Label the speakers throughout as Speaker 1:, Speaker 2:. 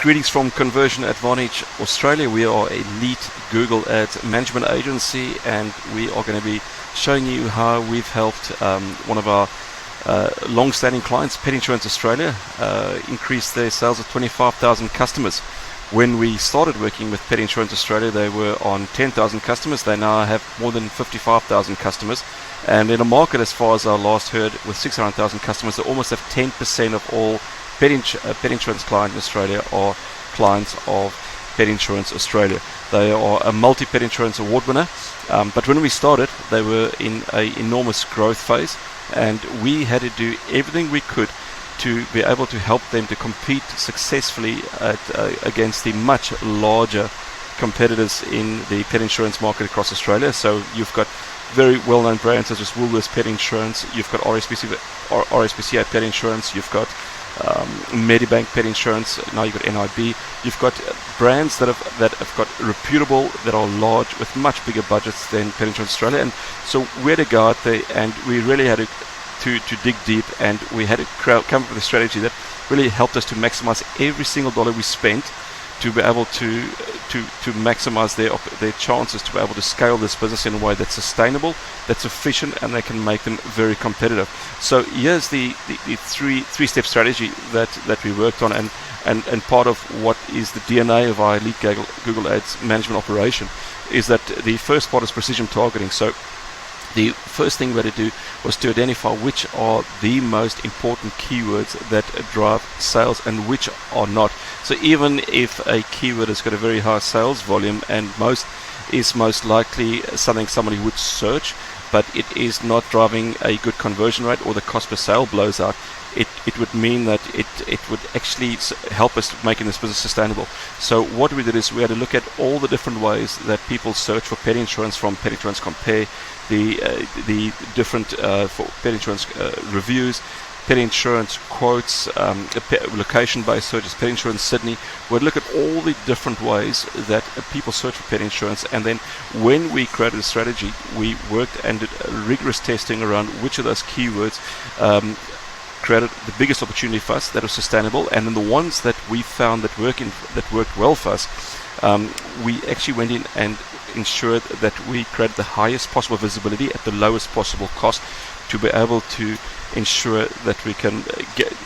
Speaker 1: Greetings from Conversion Advantage Australia. We are a lead Google Ads management agency, and we are going to be showing you how we've helped one of our long-standing clients, Pet Insurance Australia, increase their sales of 25,000 customers. When we started working with Pet Insurance Australia, they were on 10,000 customers. They now have more than 55,000 customers. And in a market, as far as I last heard, with 600,000 customers, they almost have 10% of all pet insurance clients in Australia are clients of Pet Insurance Australia. They are a multi-pet insurance award winner, but when we started, they were in an enormous growth phase, and we had to do everything we could to be able to help them to compete successfully against the much larger competitors in the pet insurance market across Australia. So you've got very well-known brands such as Woolworths Pet Insurance, you've got RSPCA Pet Insurance, you've got Medibank Pet Insurance, now you've got NIB. You've got brands that have got reputable, that are large, with much bigger budgets than Pet Insurance Australia. And so we had to go out there, and we really had to dig deep, and we had to come up with a strategy that really helped us to maximize every single dollar we spent, to be able to maximize their chances to be able to scale this business in a way that's sustainable, that's efficient, and they can make them very competitive. So here's the three-step strategy that we worked on, and part of what is the DNA of our elite Google Ads management operation is that the first part is precision targeting. So the first thing we had to do was to identify which are the most important keywords that drive sales and which are not. So even if a keyword has got a very high sales volume and is most likely something somebody would search, but it is not driving a good conversion rate, or the cost per sale blows out, it would mean that it would actually help us making this business sustainable. So what we did is we had to look at all the different ways that people search for pet insurance, from Pet Insurance Compare, the different for pet insurance reviews, pet insurance quotes, location-based searches, Pet Insurance Sydney. We'd look at all the different ways that people search for pet insurance, and then when we created a strategy, we worked and did rigorous testing around which of those keywords created the biggest opportunity for us, that was sustainable, and then the ones that we found that worked well for us, we actually went in and ensured that we created the highest possible visibility at the lowest possible cost, to be able to ensure that we can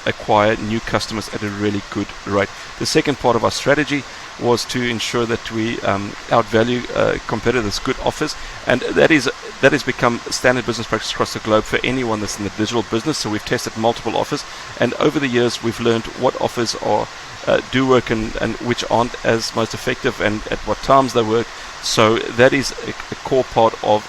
Speaker 1: acquire new customers at a really good rate. The second part of our strategy was to ensure that we outvalue competitors' good offers, and that has become standard business practice across the globe for anyone that's in the digital business. So we've tested multiple offers, and over the years we've learned what offers do work and which aren't as most effective, and at what times they work. So that is a core part of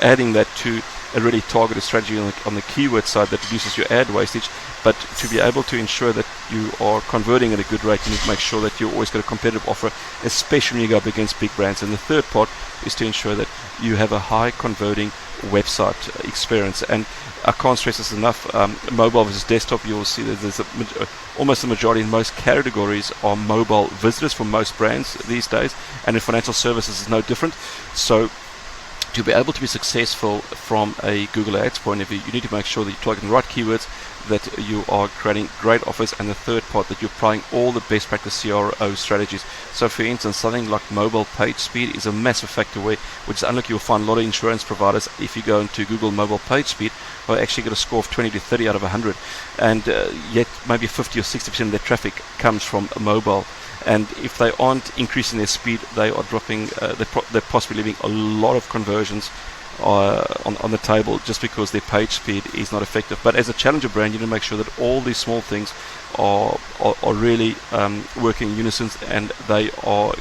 Speaker 1: adding that to a really targeted strategy on the keyword side that reduces your ad wastage. But to be able to ensure that you are converting at a good rate, you need to make sure that you always got a competitive offer, especially when you go up against big brands. And the third part is to ensure that you have a high converting website experience. And I can't stress this enough, mobile versus desktop. You'll see that there's almost the majority in most categories are mobile visitors for most brands these days, and in financial services is no different. So to be able to be successful from a Google Ads point of view, you need to make sure that you're targeting the right keywords, that you are creating great offers, and the third part, that you're applying all the best practice CRO strategies. So for instance, something like mobile page speed is a massive factor, which is unlike you'll find a lot of insurance providers, if you go into Google mobile page speed, will actually get a score of 20 to 30 out of 100, and yet maybe 50 or 60% of their traffic comes from mobile. And if they aren't increasing their speed, they are dropping, they're possibly leaving a lot of conversions on the table just because their page speed is not effective. But as a challenger brand, you need to make sure that all these small things are really working in unison, and they are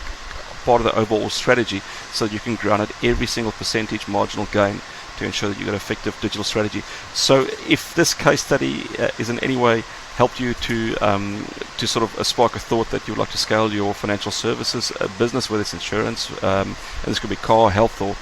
Speaker 1: part of the overall strategy, so that you can ground at every single percentage marginal gain to ensure that you've got an effective digital strategy. So if this case study is in any way helped you to sort of spark a thought that you would like to scale your financial services business, whether it's insurance, and this could be car, health, or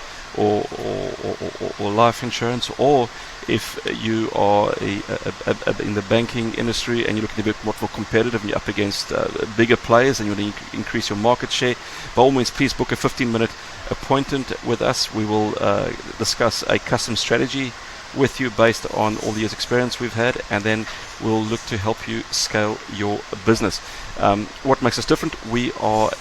Speaker 1: life insurance, or if you are in the banking industry and you're looking to be much more competitive and you're up against bigger players and you want to increase your market share, by all means, please book a 15-minute appointment with us. We will discuss a custom strategy with you based on all the years experience we've had, and then we'll look to help you scale your business. What makes us different? We are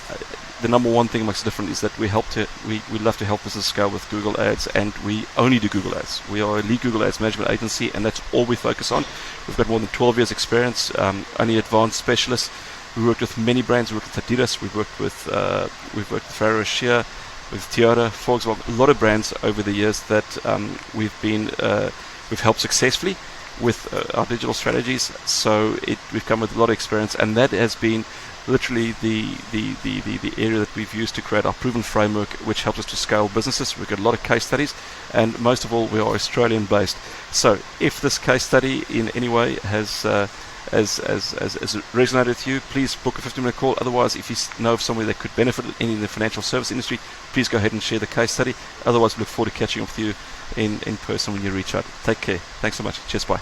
Speaker 1: the number one thing that makes us different is that we love to help businesses scale with Google Ads, and we only do Google Ads. We are a lead Google Ads management agency, and that's all we focus on. We've got more than 12 years experience, only advanced specialists. We worked with many brands. We worked with Adidas. We've worked with Ferrero Rocher, with Toyota, Volkswagen, a lot of brands over the years that we've helped successfully with our digital strategies. So we've come with a lot of experience, and that has been literally the area that we've used to create our proven framework, which helps us to scale businesses. We've got a lot of case studies, and most of all, we are Australian based. So if this case study in any way has resonated with you, please book a 15-minute call. Otherwise, if you know of somebody that could benefit in the financial service industry, please go ahead and share the case study. Otherwise, we look forward to catching up with you in person when you reach out. Take care. Thanks so much. Cheers. Bye.